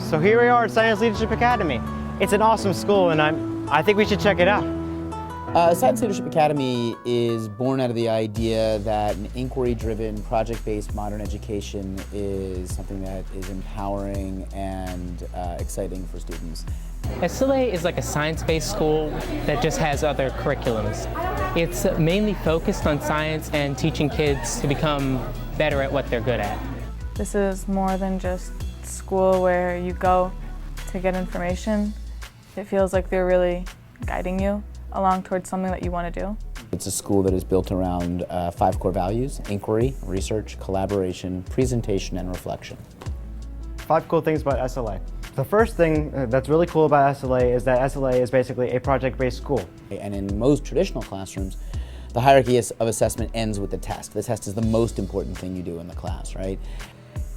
So here we are at Science Leadership Academy. It's an awesome school, and I think we should check it out. Science Leadership Academy is born out of the idea that an inquiry-driven, project-based modern education is something that is empowering and exciting for students. SLA is like a science-based school that just has other curriculums. It's mainly focused on science and teaching kids to become better at what they're good at. This is more than just school where you go to get information. It feels like they're really guiding you along towards something that you want to do. It's a school that is built around 5 core values: inquiry, research, collaboration, presentation, and reflection. 5 cool things about SLA. The first thing that's really cool about SLA is that SLA is basically a project-based school. And in most traditional classrooms, the hierarchy of assessment ends with the test. The test is the most important thing you do in the class, right?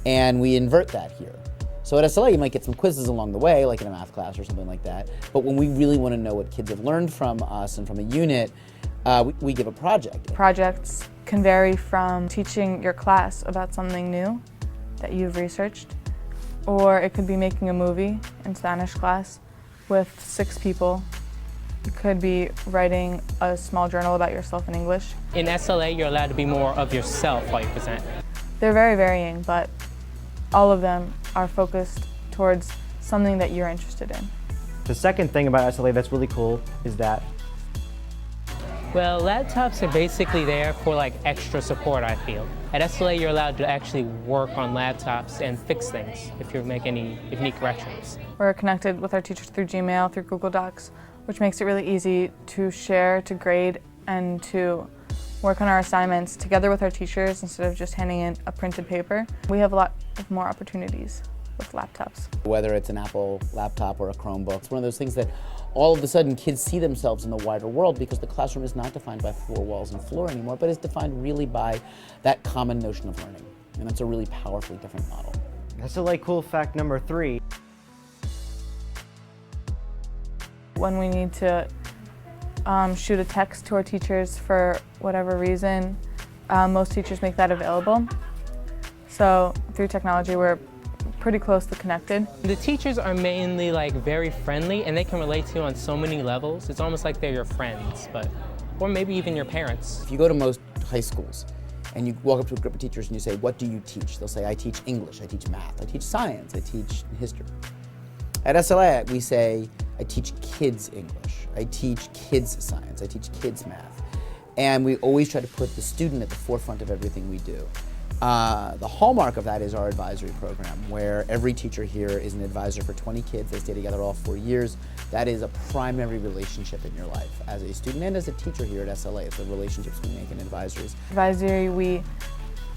And we invert that here. So at SLA, you might get some quizzes along the way, like in a math class or something like that. But when we really want to know what kids have learned from us and from a unit, we give a project. Projects can vary from teaching your class about something new that you've researched, or it could be making a movie in Spanish class with 6 people. You could be writing a small journal about yourself in English. In SLA, you're allowed to be more of yourself while you present. They're very varying, but all of them are focused towards something that you're interested in. The second thing about SLA that's really cool is that Well, laptops are basically there for like extra support, I feel. At SLA, you're allowed to actually work on laptops and fix things if you make any corrections. We're connected with our teachers through Gmail, through Google Docs, which makes it really easy to share, to grade, and to work on our assignments together with our teachers instead of just handing in a printed paper. We have a lot of more opportunities with laptops. Whether it's an Apple laptop or a Chromebook, it's one of those things that all of a sudden kids see themselves in the wider world because the classroom is not defined by 4 walls and floor anymore, but is defined really by that common notion of learning. And it's a really powerfully different model. SLA cool fact number 3. When we need to shoot a text to our teachers for whatever reason, most teachers make that available. So through technology, we're pretty closely connected. The teachers are mainly like very friendly and they can relate to you on so many levels. It's almost like they're your friends, or maybe even your parents. If you go to most high schools and you walk up to a group of teachers and you say, "What do you teach?" They'll say, "I teach English, I teach math, I teach science, I teach history." At SLA, we say, "I teach kids English, I teach kids science, I teach kids math." And we always try to put the student at the forefront of everything we do. The hallmark of that is our advisory program, where every teacher here is an advisor for 20 kids. They stay together all 4 years. That is a primary relationship in your life as a student and as a teacher here at SLA. It's the relationships we make in advisories. Advisory, we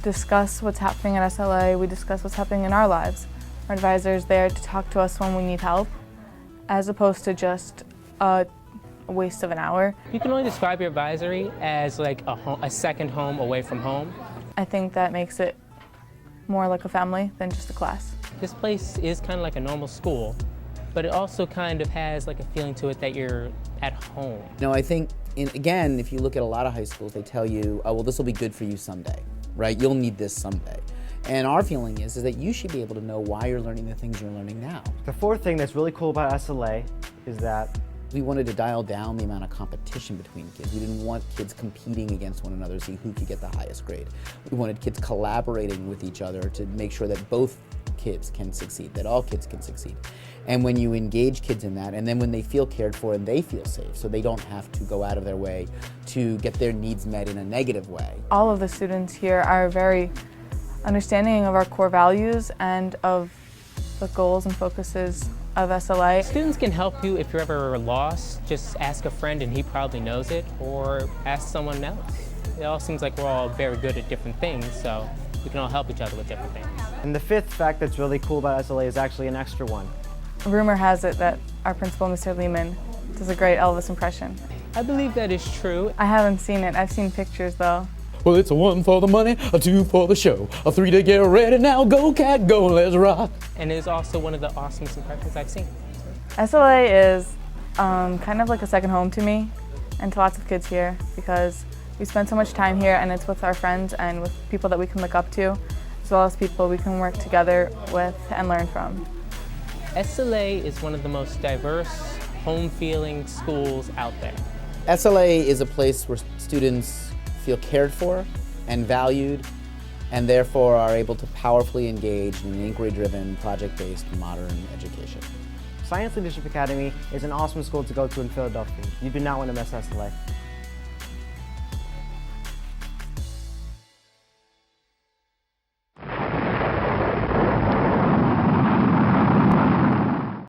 discuss what's happening at SLA, we discuss what's happening in our lives. Our advisor is there to talk to us when we need help, as opposed to just a waste of an hour. You can only describe your advisory as like a second home away from home. I think that makes it more like a family than just a class. This place is kind of like a normal school, but it also kind of has like a feeling to it that you're at home. No, I think, again, if you look at a lot of high schools, they tell you, "Oh, well, this will be good for you someday," right? You'll need this someday. And our feeling is that you should be able to know why you're learning the things you're learning now. The fourth thing that's really cool about SLA is that we wanted to dial down the amount of competition between kids. We didn't want kids competing against one another to see who could get the highest grade. We wanted kids collaborating with each other to make sure that both kids can succeed, that all kids can succeed. And when you engage kids in that, and then when they feel cared for and they feel safe, so they don't have to go out of their way to get their needs met in a negative way. All of the students here are very understanding of our core values and of the goals and focuses of SLA. Students can help you if you're ever lost. Just ask a friend and he probably knows it, or ask someone else. It all seems like we're all very good at different things, so we can all help each other with different things. And the fifth fact that's really cool about SLA is actually an extra one. Rumor has it that our principal, Mr. Eamon, does a great Elvis impression. I believe that is true. I haven't seen it. I've seen pictures though. Well, it's a 1 for the money, a 2 for the show, a 3 to get ready now. Go, cat, go, let's rock. And it is also one of the awesomest impressions I've seen. SLA is kind of like a second home to me and to lots of kids here because we spend so much time here and it's with our friends and with people that we can look up to, as well as people we can work together with and learn from. SLA is one of the most diverse, home-feeling schools out there. SLA is a place where students feel cared for and valued, and therefore are able to powerfully engage in an inquiry-driven, project-based modern education. Science Leadership Academy is an awesome school to go to in Philadelphia. You do not want to miss SLA.